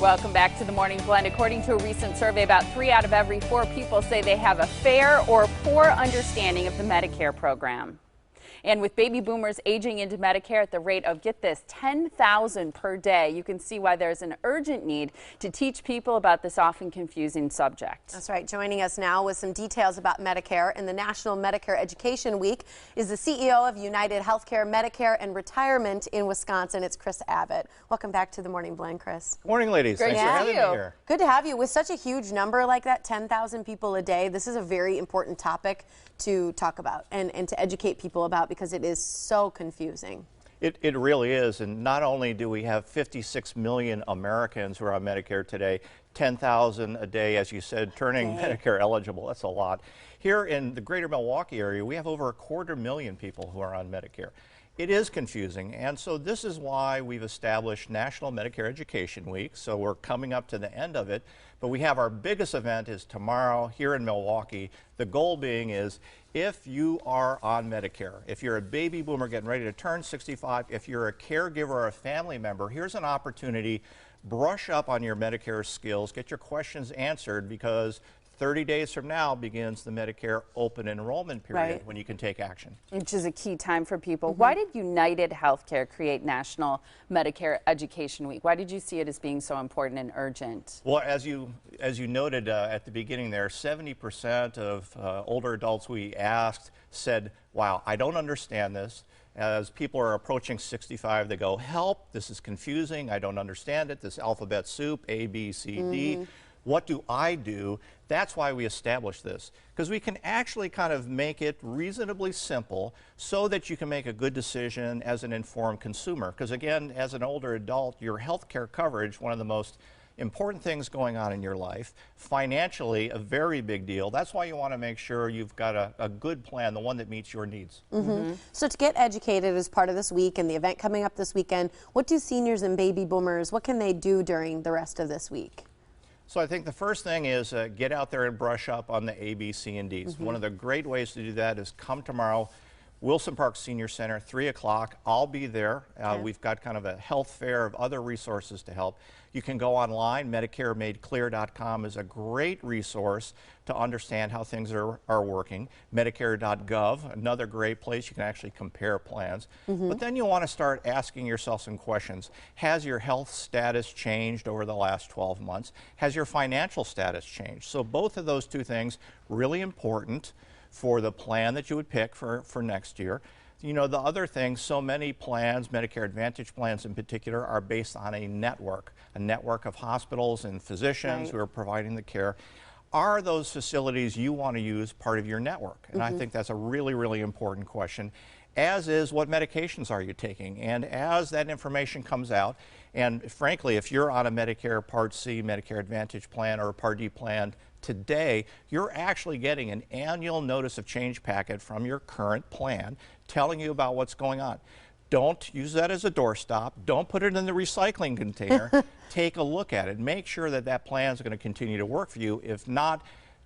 Welcome back to the Morning Blend. According to a recent survey, about 3 out of every 4 people say they have a fair or poor understanding of the Medicare program. And with baby boomers aging into Medicare at the rate of, get this, 10,000 per day, you can see why there's an urgent need to teach people about this often confusing subject. That's right. Joining us now with some details about Medicare and the National Medicare Education Week is the CEO of UnitedHealthcare, Medicare and Retirement in Wisconsin. It's Chris Abbott. Welcome back to the Morning Blend, Chris. Morning, ladies. Great Thanks for having me here. Good to have you. With such a huge number like that, 10,000 people a day, this is a very important topic to talk about and to educate people about because it is so confusing. It really is, and not only do we have 56 million Americans who are on Medicare today, 10,000 a day, as you said, turning Medicare eligible. That's a lot. Here in the greater Milwaukee area, we have over 250,000 people who are on Medicare. It is confusing, and so this is why we've established National Medicare Education Week. So we're coming up to the end of it, but we have our biggest event is tomorrow here in Milwaukee. The goal being is if you are on Medicare, if you're a baby boomer getting ready to turn 65, if you're a caregiver or a family member, here's an opportunity. Brush up on your Medicare skills, get your questions answered, because 30 days from now begins the Medicare open enrollment period when you can take action. Which is a key time for people. Why did UnitedHealthcare create National Medicare Education Week? Why did you see it as being so important and urgent? Well, as you noted at the beginning there, 70% of older adults we asked said, wow, I don't understand this. As people are approaching 65, they go, help, this is confusing, I don't understand it, this alphabet soup, A, B, C, D. What do I do? That's why we established this, because we can actually kind of make it reasonably simple so that you can make a good decision as an informed consumer. Because again, as an older adult, your health care coverage, one of the most important things going on in your life, financially a very big deal. That's why you want to make sure you've got a good plan, the one that meets your needs. So to get educated as part of this week and the event coming up this weekend, what do seniors and baby boomers, what can they do during the rest of this week? So I think the first thing is get out there and brush up on the A, B, C, and Ds. One of the great ways to do that is come tomorrow, Wilson Park Senior Center, 3 o'clock. I'll be there. We've got kind of a health fair of other resources to help. You can go online. MedicareMadeClear.com is a great resource to understand how things are working. Medicare.gov, another great place. You can actually compare plans. But then you want to start asking yourself some questions. Has your health status changed over the last 12 months? Has your financial status changed? So both of those two things really important for the plan that you would pick for next year. You know, the other thing, so many plans, Medicare Advantage plans in particular, are based on a network of hospitals and physicians who are providing the care. Are those facilities you want to use part of your network? And I think that's a really, really important question, as is what medications are you taking. And as that information comes out, and frankly, if you're on a Medicare Part C, Medicare Advantage plan, or a Part D plan today, you're actually getting an annual notice of change packet from your current plan telling you about what's going on. Don't use that as a doorstop. Don't put it in the recycling container. Take a look at it. Make sure that that plan is going to continue to work for you. If not,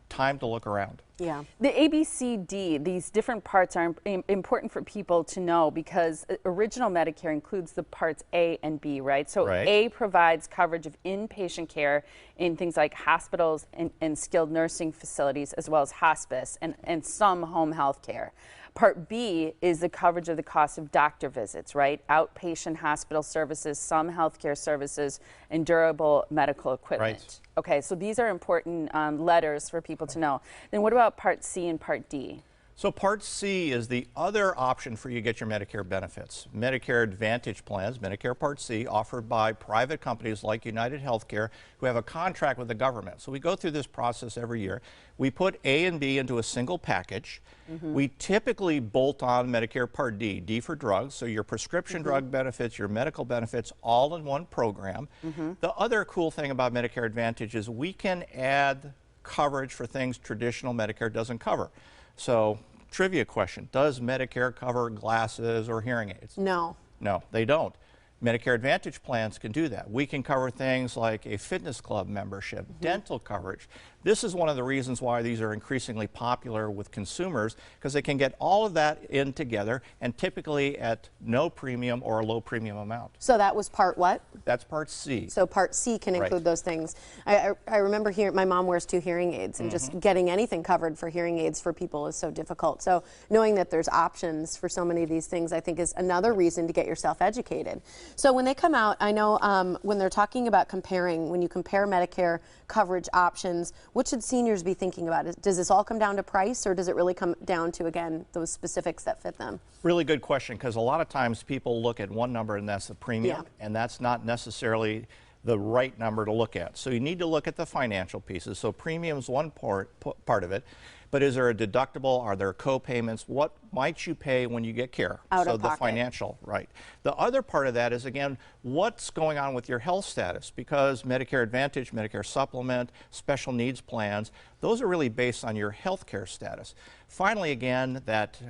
time to look around. Yeah. The ABCD, these different parts are important for people to know because original Medicare includes the parts A and B, right? So A provides coverage of inpatient care in things like hospitals and skilled nursing facilities, as well as hospice and some home health care. Part B is the coverage of the cost of doctor visits, right? Outpatient hospital services, some healthcare services, and durable medical equipment. Okay, so these are important letters for people to know. Then what about Part C and Part D? So Part C is the other option for you to get your Medicare benefits. Medicare Advantage plans, Medicare Part C, offered by private companies like UnitedHealthcare who have a contract with the government. So we go through this process every year. We put A and B into a single package. We typically bolt on Medicare Part D, D for drugs, so your prescription drug benefits, your medical benefits, all in one program. The other cool thing about Medicare Advantage is we can add coverage for things traditional Medicare doesn't cover. So, trivia question, does Medicare cover glasses or hearing aids? No. No, they don't. Medicare Advantage plans can do that. We can cover things like a fitness club membership, dental coverage. This is one of the reasons why these are increasingly popular with consumers, because they can get all of that in together and typically at no premium or a low premium amount. So that was part what? That's part C. So part C can include those things. I remember hearing, my mom wears 2 hearing aids, and just getting anything covered for hearing aids for people is so difficult. So knowing that there's options for so many of these things, I think is another reason to get yourself educated. So when they come out, I know when they're talking about comparing, when you compare Medicare coverage options, what should seniors be thinking about? Does this all come down to price, or does it really come down to, again, those specifics that fit them? Really good question, because a lot of times people look at one number and that's the premium, and that's not necessarily the right number to look at. So you need to look at the financial pieces. So premium is one part of it, but is there a deductible? Are there co-payments? What might you pay when you get care? Out of pocket. The pocket. financial, right. The other part of that is, again, what's going on with your health status? Because Medicare Advantage, Medicare Supplement, special needs plans, those are really based on your health care status. Finally, again, that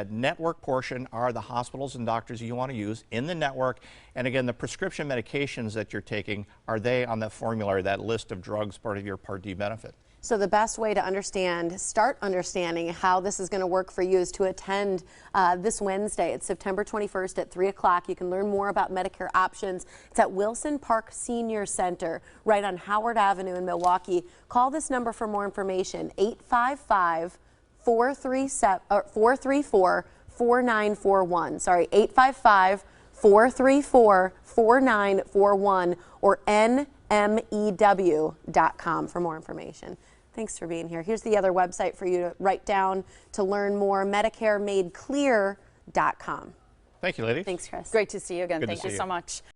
network portion are the hospitals and doctors you want to use in the network. And again, the prescription medications that you're taking, are they on that formulary, that list of drugs part of your Part D benefit? So the best way to start understanding how this is going to work for you is to attend this Wednesday. It's September 21st at 3 o'clock. You can learn more about Medicare options. It's at Wilson Park Senior Center, right on Howard Avenue in Milwaukee. Call this number for more information, 855-434-4941. Sorry, 855-434-4941 or nmew.com for more information. Thanks for being here. Here's the other website for you to write down to learn more, MedicareMadeClear.com. Thank you, ladies. Thanks, Chris. Great to see you again. Good to Thank you see so you. much.